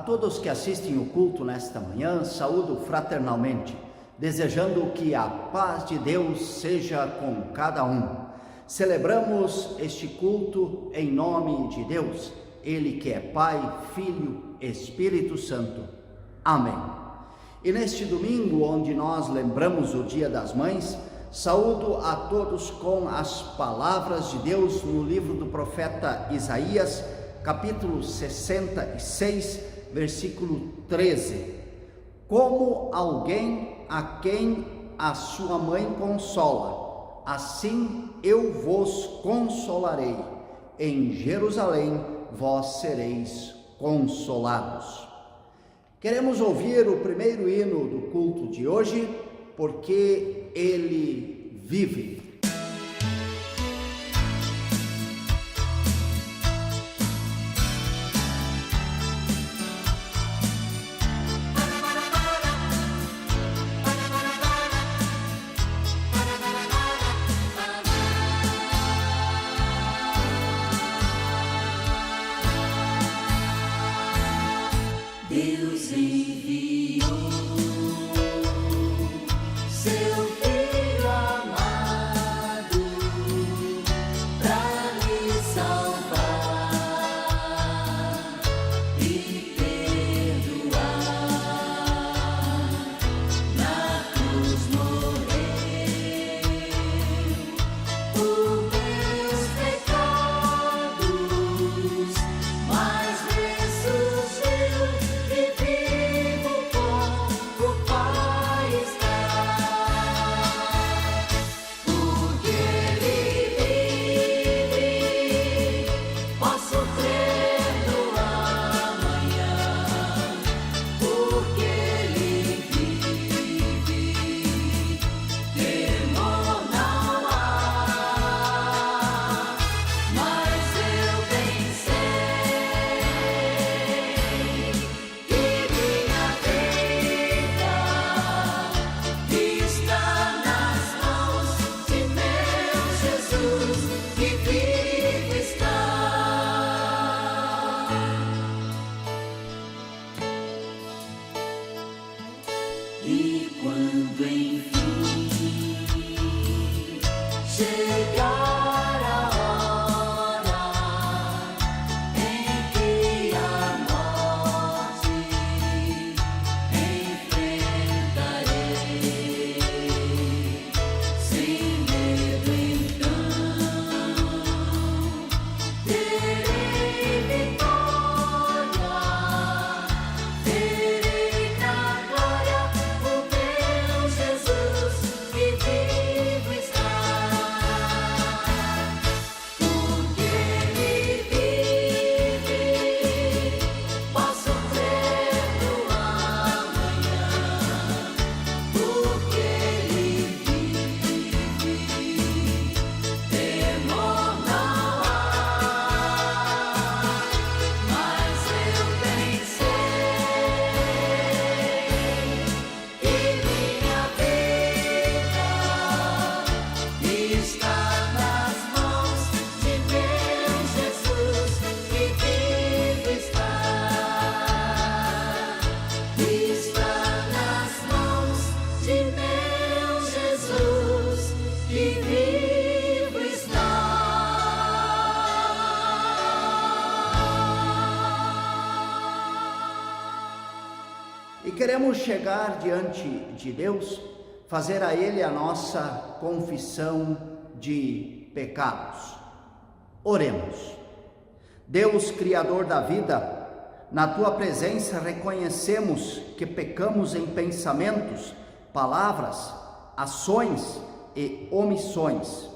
todos que assistem o culto nesta manhã, saúdo fraternalmente, desejando que a paz de Deus seja com cada um. Celebramos este culto em nome de Deus, Ele que é Pai, Filho, Espírito Santo. Amém. E neste domingo, onde nós lembramos o Dia das Mães, saúdo a todos com as palavras de Deus no livro do profeta Isaías, capítulo 66, versículo 13. Como alguém a quem a sua mãe consola, assim eu vos consolarei. Em Jerusalém vós sereis consolados. Queremos ouvir o primeiro hino do culto de hoje, porque ele vive. Deus enviou seu Filho amado para me salvar e perdoar. Na cruz morreu por meus pecados, mas ressuscitou. E quando enfim chegar a hora em que a morte enfrentarei, sem medo então terei vitória, terei na glória Jesus que vivo está, porque Ele vive, posso crer no amanhã, porque Ele vive, temor não há, mas eu bem sei que minha vida está nas mãos de meu Jesus que vivo está nas mãos de meu Jesus que vivo está. E queremos chegar diante de Deus, fazer a Ele a nossa confissão de pecados. Oremos. Deus, Criador da vida, na Tua presença reconhecemos que pecamos em pensamentos, palavras, ações e omissões.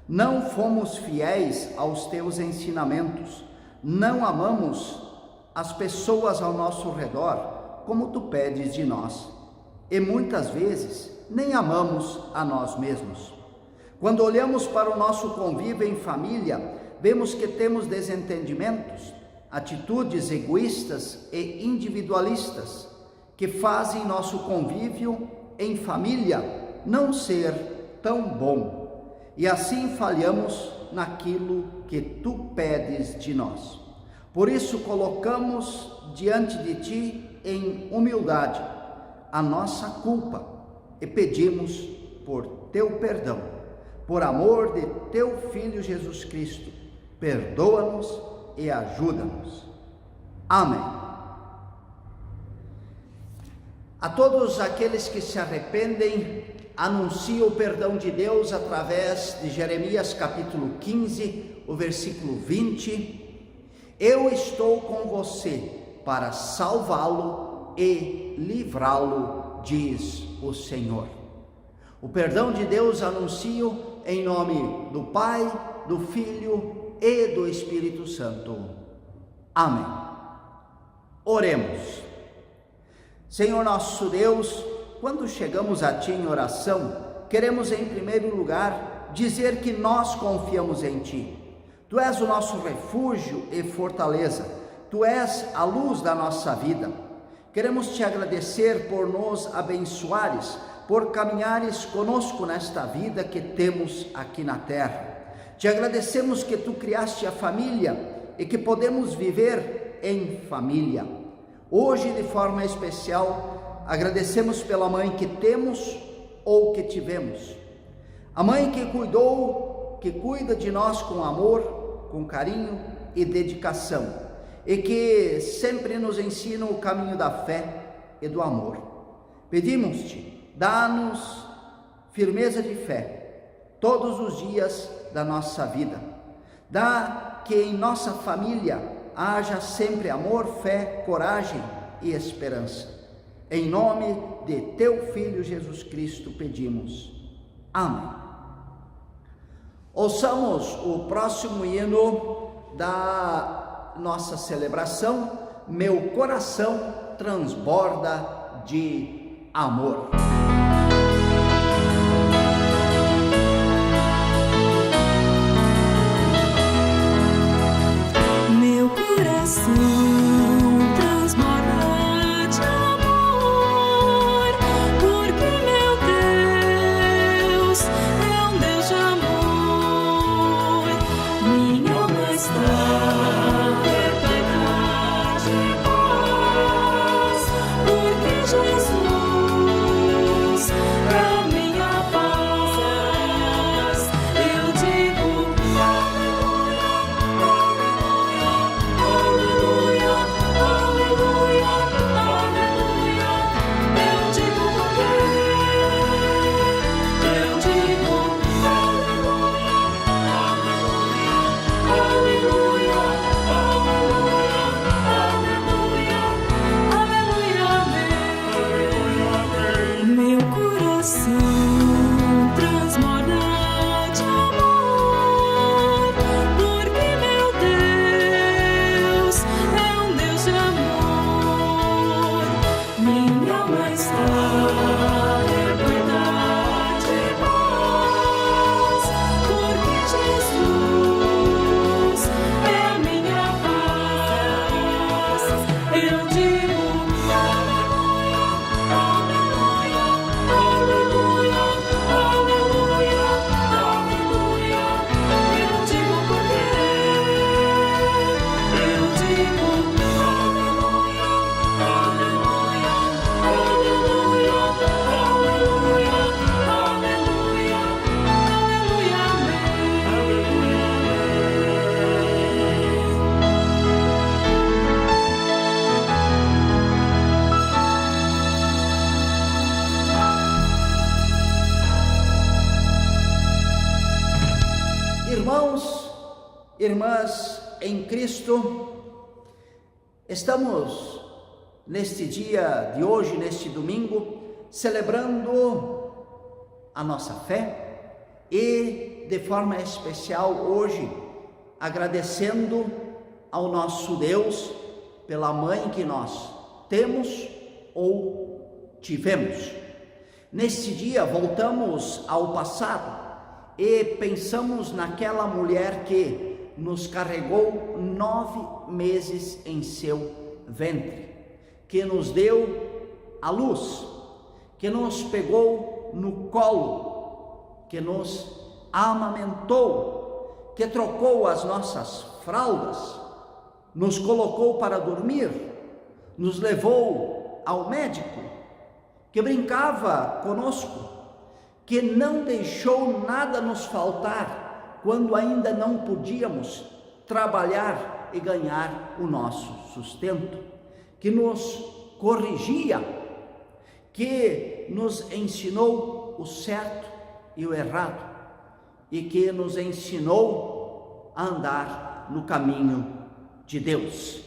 Não fomos fiéis aos Teus ensinamentos, não amamos as pessoas ao nosso redor, como Tu pedes de nós, e muitas vezes nem amamos a nós mesmos. Quando olhamos para o nosso convívio em família, vemos que temos desentendimentos, atitudes egoístas e individualistas, que fazem nosso convívio em família não ser tão bom, e assim falhamos naquilo que Tu pedes de nós. Por isso colocamos diante de Ti em humildade a nossa culpa e pedimos por Teu perdão. Por amor de Teu Filho Jesus Cristo, perdoa-nos e ajuda-nos. Amém. A todos aqueles que se arrependem, anuncio o perdão de Deus através de Jeremias capítulo 15, o versículo 20. Eu estou com você para salvá-lo e livrá-lo, diz o Senhor. O perdão de Deus anuncio em nome do Pai, do Filho e do Espírito Santo. Amém. Oremos. Senhor nosso Deus, quando chegamos a Ti em oração, queremos em primeiro lugar dizer que nós confiamos em Ti. Tu és o nosso refúgio e fortaleza, Tu és a luz da nossa vida. Queremos Te agradecer por nos abençoares, por caminhares conosco nesta vida que temos aqui na terra. Te agradecemos que Tu criaste a família e que podemos viver em família. Hoje, de forma especial, agradecemos pela mãe que temos ou que tivemos. A mãe que cuidou, que cuida de nós com amor, com carinho e dedicação, e que sempre nos ensina o caminho da fé e do amor. Pedimos-te, dá-nos firmeza de fé todos os dias da nossa vida. Dá que em nossa família haja sempre amor, fé, coragem e esperança. Em nome de Teu Filho Jesus Cristo pedimos. Amém. Ouçamos o próximo hino da nossa celebração. Meu coração transborda de amor. Irmãos, irmãs em Cristo, estamos neste dia de hoje, neste domingo, celebrando a nossa fé e de forma especial hoje agradecendo ao nosso Deus pela mãe que nós temos ou tivemos. Neste dia voltamos ao passado e pensamos naquela mulher que nos carregou 9 meses em seu ventre, que nos deu a luz, que nos pegou no colo, que nos amamentou, que trocou as nossas fraldas, nos colocou para dormir, nos levou ao médico, que brincava conosco, que não deixou nada nos faltar quando ainda não podíamos trabalhar e ganhar o nosso sustento, que nos corrigia, que nos ensinou o certo e o errado, e que nos ensinou a andar no caminho de Deus.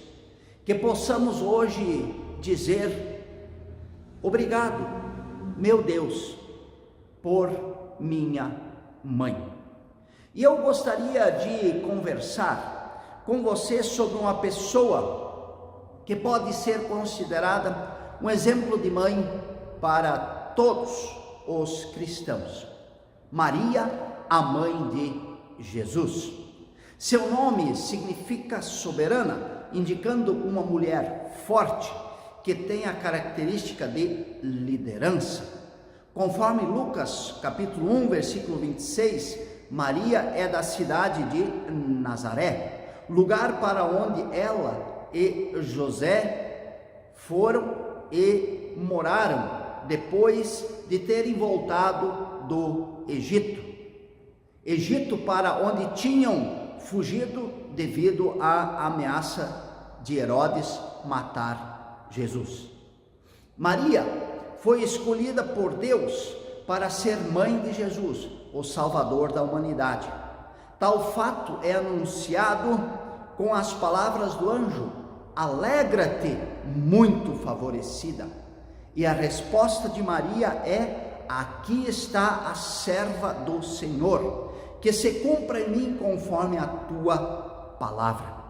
Que possamos hoje dizer: obrigado, meu Deus, por minha mãe. E eu gostaria de conversar com você sobre uma pessoa que pode ser considerada um exemplo de mãe para todos os cristãos: Maria, a mãe de Jesus. Seu nome significa soberana, indicando uma mulher forte que tem a característica de liderança. Conforme Lucas capítulo 1, versículo 26, Maria é da cidade de Nazaré, lugar para onde ela e José foram e moraram depois de terem voltado do Egito, para onde tinham fugido devido à ameaça de Herodes matar Jesus. Maria foi escolhida por Deus para ser mãe de Jesus, o Salvador da humanidade. Tal fato é anunciado com as palavras do anjo: alegra-te, muito favorecida. E a resposta de Maria é: aqui está a serva do Senhor, que se cumpra em mim conforme a tua palavra.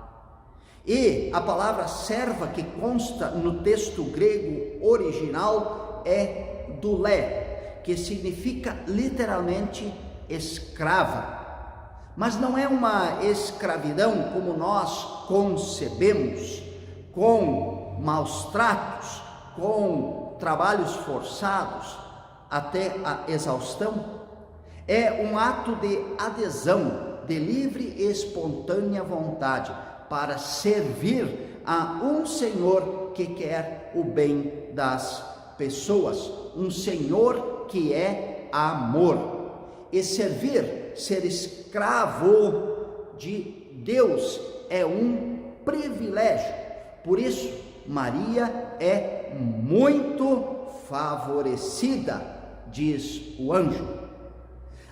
E a palavra serva, que consta no texto grego original, é doulé, que significa literalmente escrava. Mas não é uma escravidão como nós concebemos, com maus tratos, com trabalhos forçados até a exaustão. É um ato de adesão, de livre e espontânea vontade, para servir a um Senhor que quer o bem das pessoas, um Senhor que é amor. E servir, ser escravo de Deus, é um privilégio. Por isso, Maria é muito favorecida, diz o anjo.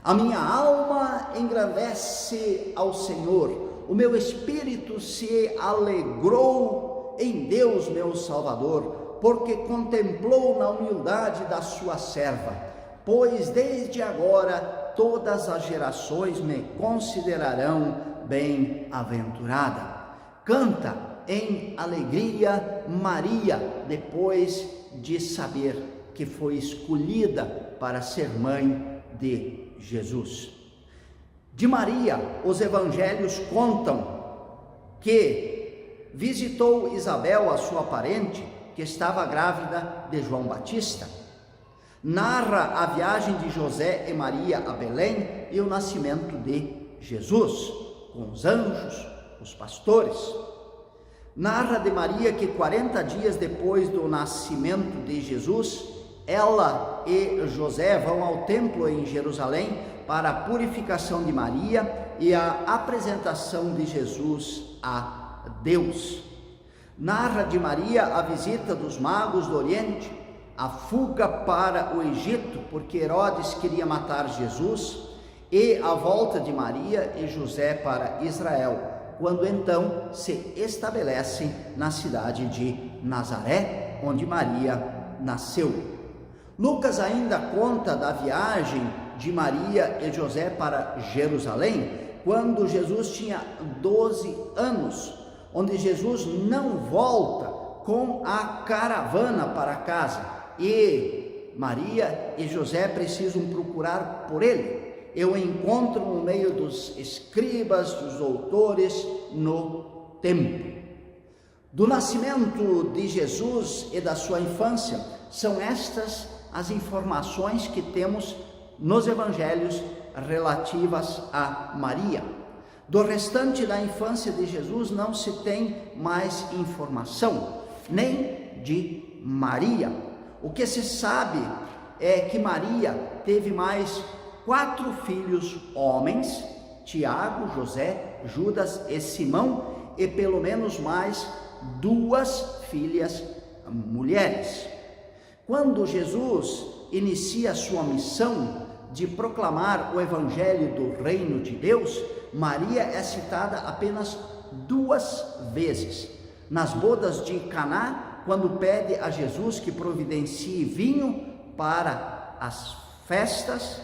A minha alma engrandece ao Senhor, o meu espírito se alegrou em Deus, meu Salvador, porque contemplou na humildade da sua serva. Pois desde agora todas as gerações me considerarão bem-aventurada. Canta em alegria Maria, depois de saber que foi escolhida para ser mãe de Jesus. De Maria, os evangelhos contam que visitou Isabel, a sua parente, que estava grávida de João Batista. Narra a viagem de José e Maria a Belém e o nascimento de Jesus, com os anjos, os pastores. Narra de Maria que 40 dias depois do nascimento de Jesus, ela e José vão ao templo em Jerusalém para a purificação de Maria e a apresentação de Jesus a Deus. Narra de Maria a visita dos magos do Oriente, a fuga para o Egito, porque Herodes queria matar Jesus, e a volta de Maria e José para Israel, quando então se estabelecem na cidade de Nazaré, onde Maria nasceu. Lucas ainda conta da viagem de Maria e José para Jerusalém, quando Jesus tinha 12 anos, onde Jesus não volta com a caravana para casa, e Maria e José precisam procurar por ele. E o encontram no meio dos escribas, dos doutores, no templo. Do nascimento de Jesus e da sua infância, são estas as informações que temos nos evangelhos relativas a Maria. Do restante da infância de Jesus não se tem mais informação, nem de Maria. O que se sabe é que Maria teve mais 4 filhos homens, Tiago, José, Judas e Simão, e pelo menos mais 2 filhas mulheres. Quando Jesus inicia a sua missão de proclamar o evangelho do reino de Deus, Maria é citada apenas 2 vezes. Nas bodas de Caná, quando pede a Jesus que providencie vinho para as festas,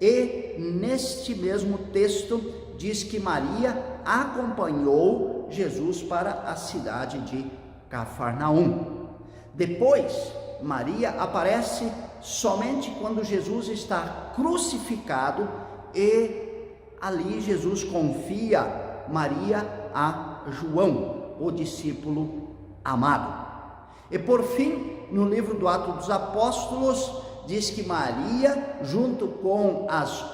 e neste mesmo texto diz que Maria acompanhou Jesus para a cidade de Cafarnaum. Depois, Maria aparece somente quando Jesus está crucificado, e ali Jesus confia Maria a João, o discípulo amado. E por fim, no livro do Atos dos Apóstolos, diz que Maria, junto com as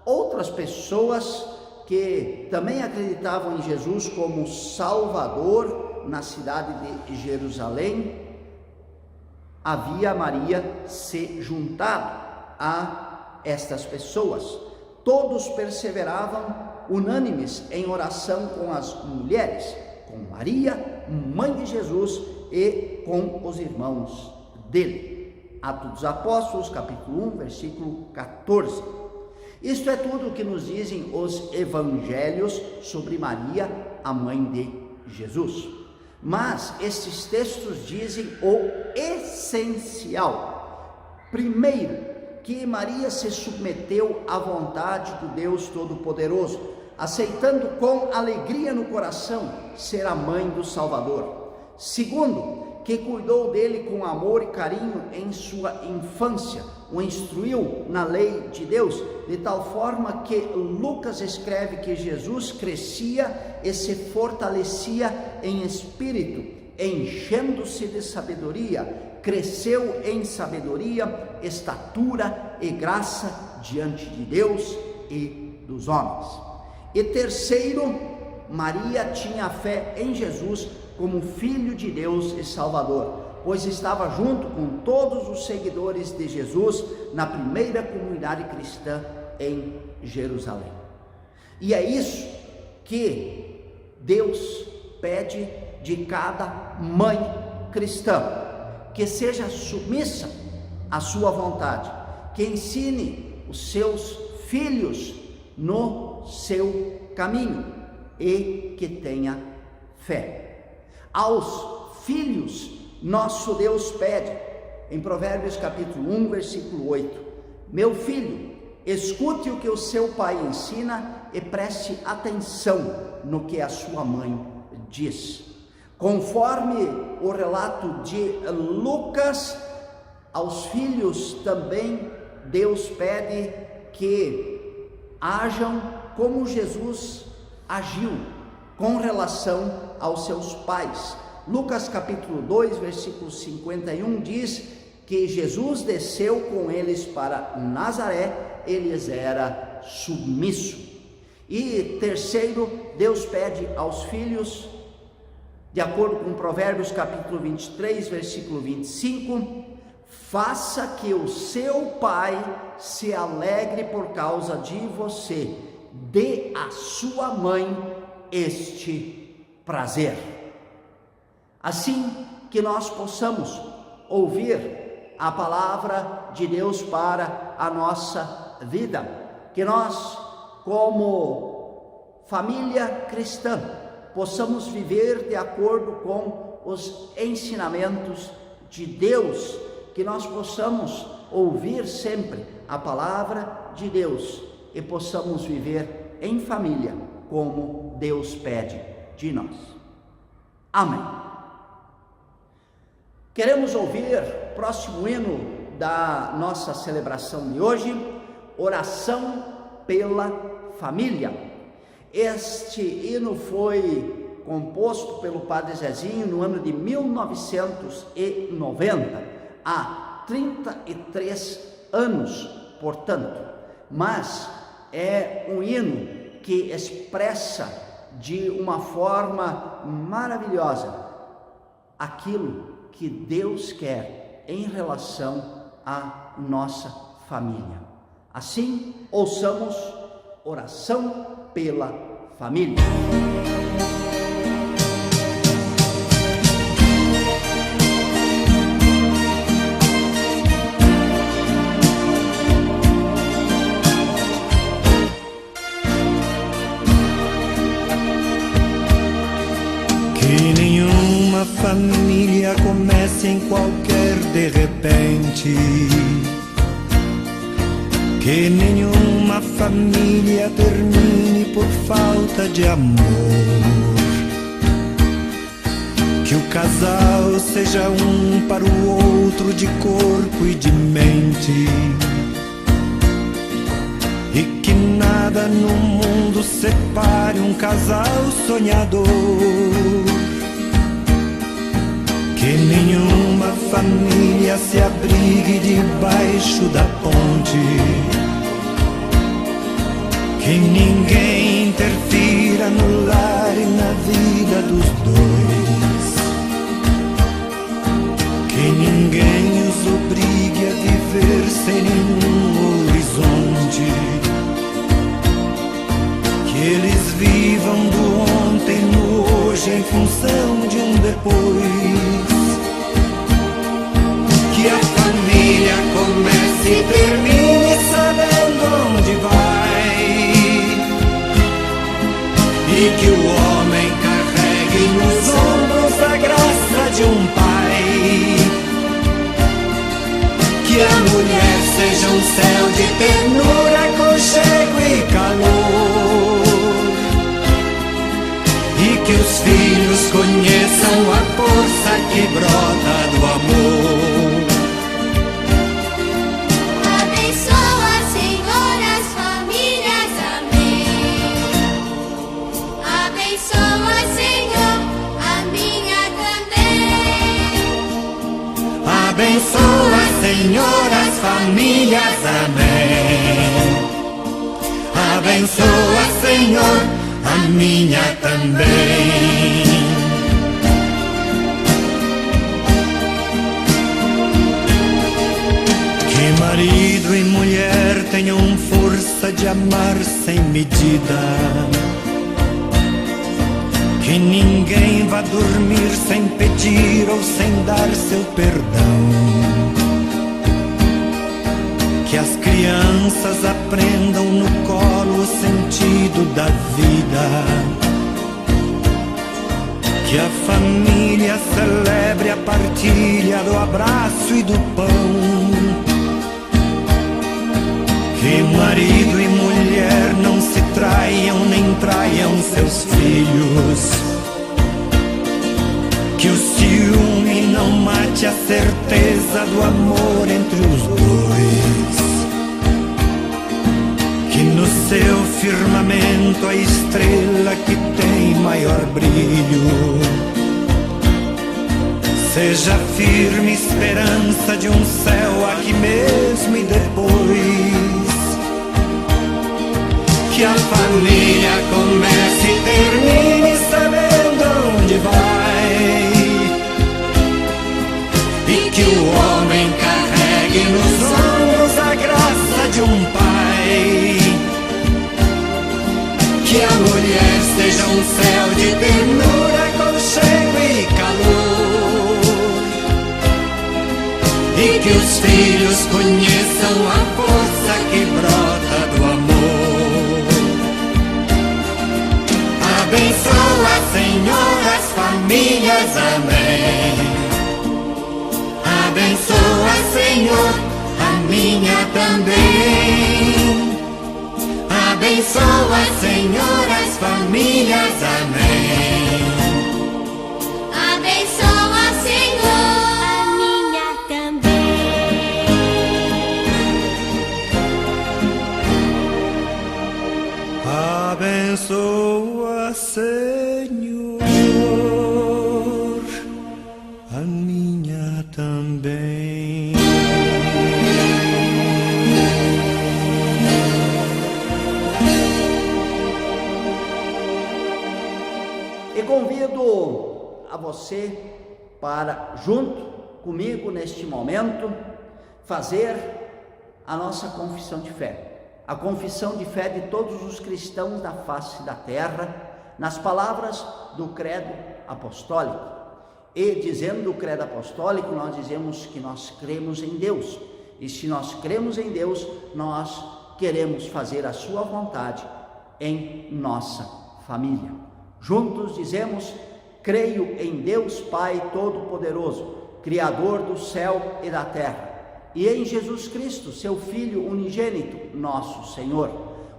outras pessoas que também acreditavam em Jesus como Salvador na cidade de Jerusalém, havia Maria se juntado a estas pessoas. Todos perseveravam unânimes em oração com as mulheres, com Maria, mãe de Jesus, e com os irmãos dele. Atos dos Apóstolos, capítulo 1, versículo 14. Isto é tudo o que nos dizem os evangelhos sobre Maria, a mãe de Jesus. Mas estes textos dizem o essencial. Primeiro, que Maria se submeteu à vontade do Deus Todo-Poderoso, aceitando com alegria no coração ser a mãe do Salvador. Segundo, que cuidou dele com amor e carinho em sua infância, o instruiu na lei de Deus, de tal forma que Lucas escreve que Jesus crescia e se fortalecia em espírito, enchendo-se de sabedoria, cresceu em sabedoria, estatura e graça diante de Deus e dos homens. E terceiro, Maria tinha fé em Jesus como Filho de Deus e Salvador, pois estava junto com todos os seguidores de Jesus na primeira comunidade cristã em Jerusalém. E é isso que Deus pede de cada mãe cristã, que seja submissa à sua vontade, que ensine os seus filhos no seu caminho e que tenha fé. Aos filhos, nosso Deus pede, em Provérbios capítulo 1, versículo 8, meu filho, escute o que o seu pai ensina e preste atenção no que a sua mãe diz. Conforme o relato de Lucas, aos filhos também Deus pede que hajam como Jesus agiu com relação aos seus pais. Lucas capítulo 2, versículo 51 diz que Jesus desceu com eles para Nazaré, eles era submisso. E terceiro, Deus pede aos filhos, de acordo com Provérbios capítulo 23, versículo 25, faça que o seu pai se alegre por causa de você, dê à sua mãe este prazer. Assim que nós possamos ouvir a palavra de Deus para a nossa vida, que nós, como família cristã, possamos viver de acordo com os ensinamentos de Deus, que nós possamos ouvir sempre a palavra de Deus e possamos viver em família, como Deus pede de nós. Amém. Queremos ouvir o próximo hino da nossa celebração de hoje, Oração pela Família. Este hino foi composto pelo Padre Zezinho no ano de 1990, há 33 anos, portanto, mas é um hino que expressa de uma forma maravilhosa aquilo que Deus quer em relação à nossa família. Assim, ouçamos oração pela família. Que nenhuma família comece em qualquer de repente. Que nenhuma família termine por falta de amor. Que o casal seja um para o outro de corpo e de mente. E que nada no mundo separe um casal sonhador. Que nenhuma família se abrigue debaixo da ponte. Que ninguém interfira no lar e na vida dos dois. Que ninguém os obrigue a viver sem nenhum horizonte. Que eles vivam do ontem no hoje em função de um depois. Que a família comece e termine sabendo onde vai. E que o homem carregue nos ombros a graça de um pai. Que a mulher seja um céu de ternura, aconchego e calor. E que os filhos conheçam a força que brota do amor. Abençoa, Senhor, as famílias, amém. Abençoa, Senhor, a minha também. Abençoa, Senhor, as famílias, amém. Abençoa, Senhor, a minha também. Que marido e mulher tenham força de amar sem medida. Que ninguém vá dormir sem pedir ou sem dar seu perdão. Que as crianças aprendam no colo o sentido da vida. Que a família celebre a partilha do abraço e do pão. Que marido e mulher não se traiam nem traiam seus filhos. Que o ciúme não mate a certeza do amor entre os dois. Que no seu firmamento a estrela que tem maior brilho seja firme esperança de um céu aqui mesmo e depois. Que a família comece e termine sabendo onde vai. E que o homem carregue nos ombros a graça de um pai. Que a mulher seja um céu de ternura, aconchego e calor. E que os filhos conheçam a força que brota do amor. Abençoa, Senhor, as famílias, amém. Abençoa, Senhor, a minha também. Abençoa, Senhor, as famílias, amém. Abençoa, Senhor, a minha também. Abençoa, Senhor, a minha também. convido a você para, junto comigo neste momento, fazer a nossa confissão de fé. A confissão de fé de todos os cristãos da face da terra, nas palavras do credo apostólico. E dizendo o credo apostólico, nós dizemos que nós cremos em Deus. E se nós cremos em Deus, nós queremos fazer a sua vontade em nossa família. Juntos dizemos: creio em Deus Pai Todo-Poderoso, Criador do céu e da terra, e em Jesus Cristo, seu Filho unigênito, nosso Senhor,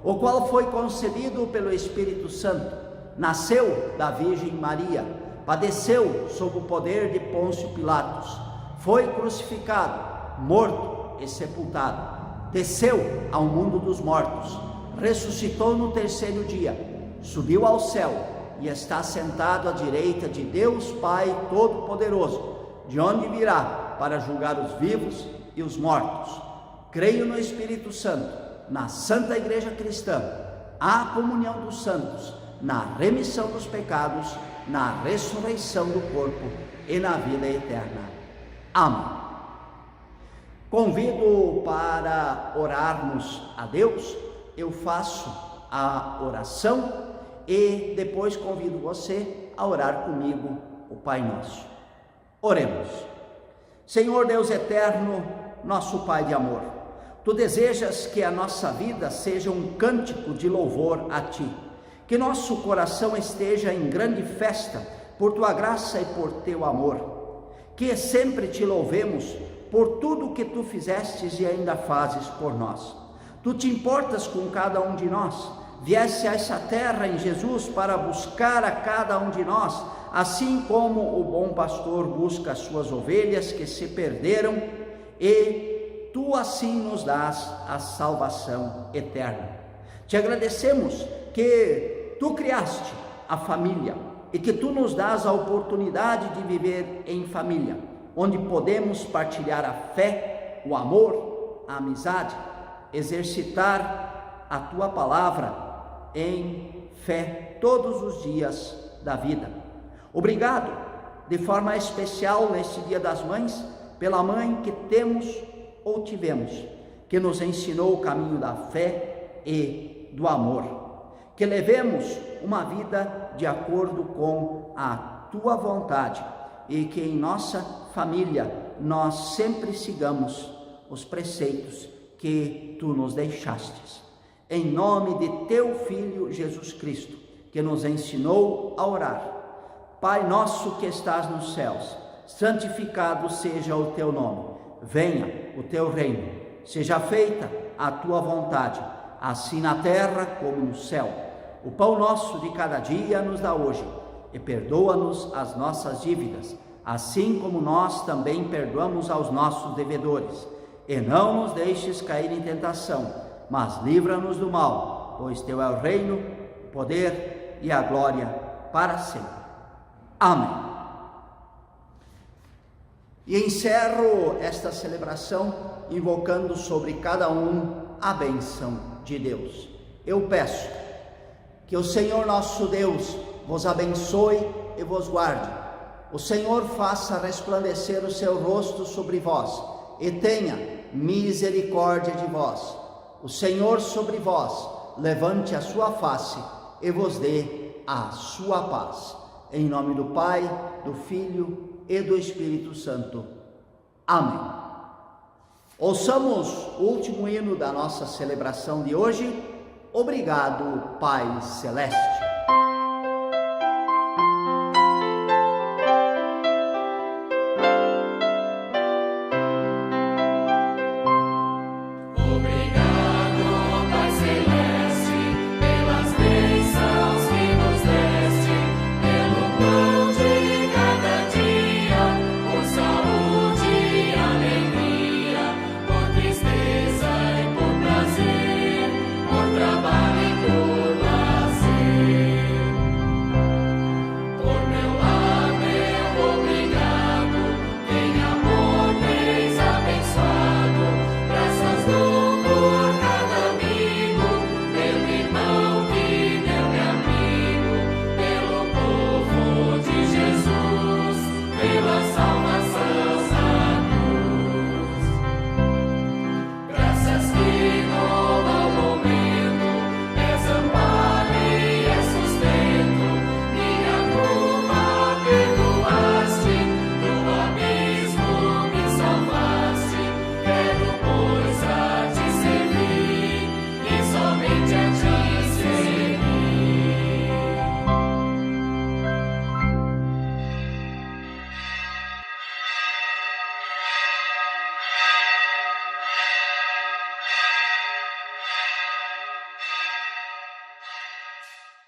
o qual foi concebido pelo Espírito Santo, nasceu da Virgem Maria, padeceu sob o poder de Pôncio Pilatos, foi crucificado, morto e sepultado, desceu ao mundo dos mortos, ressuscitou no terceiro dia, subiu ao céu e está sentado à direita de Deus Pai Todo-Poderoso, de onde virá para julgar os vivos e os mortos. Creio no Espírito Santo, na Santa Igreja Cristã, a comunhão dos santos, na remissão dos pecados, na ressurreição do corpo e na vida eterna. Amém. Convido para orarmos a Deus. Eu faço a oração e depois convido você a orar comigo o Pai Nosso. Oremos. Senhor Deus eterno, nosso Pai de amor, Tu desejas que a nossa vida seja um cântico de louvor a Ti, que nosso coração esteja em grande festa por Tua graça e por Teu amor, que sempre Te louvemos por tudo que Tu fizestes e ainda fazes por nós. Tu te importas com cada um de nós, viesse a essa terra em Jesus para buscar a cada um de nós, assim como o bom pastor busca as suas ovelhas que se perderam, e Tu assim nos dás a salvação eterna. Te agradecemos que Tu criaste a família e que Tu nos dás a oportunidade de viver em família, onde podemos partilhar a fé, o amor, a amizade, exercitar a Tua palavra em fé todos os dias da vida. Obrigado, de forma especial neste Dia das Mães, pela mãe que temos ou tivemos, que nos ensinou o caminho da fé e do amor. Que levemos uma vida de acordo com a Tua vontade e que em nossa família nós sempre sigamos os preceitos que Tu nos deixastes. Em nome de Teu Filho Jesus Cristo, que nos ensinou a orar: Pai nosso que estás nos céus, santificado seja o Teu nome. Venha o Teu reino. Seja feita a Tua vontade, assim na terra como no céu. O pão nosso de cada dia nos dá hoje, e perdoa-nos as nossas dívidas, assim como nós também perdoamos aos nossos devedores. E não nos deixes cair em tentação, mas livra-nos do mal, pois Teu é o reino, o poder e a glória para sempre. Amém. E encerro esta celebração invocando sobre cada um a bênção de Deus. Eu peço que o Senhor nosso Deus vos abençoe e vos guarde. O Senhor faça resplandecer o seu rosto sobre vós e tenha misericórdia de vós. O Senhor sobre vós levante a sua face e vos dê a sua paz. Em nome do Pai, do Filho e do Espírito Santo. Amém. Ouçamos o último hino da nossa celebração de hoje. Obrigado, Pai Celeste.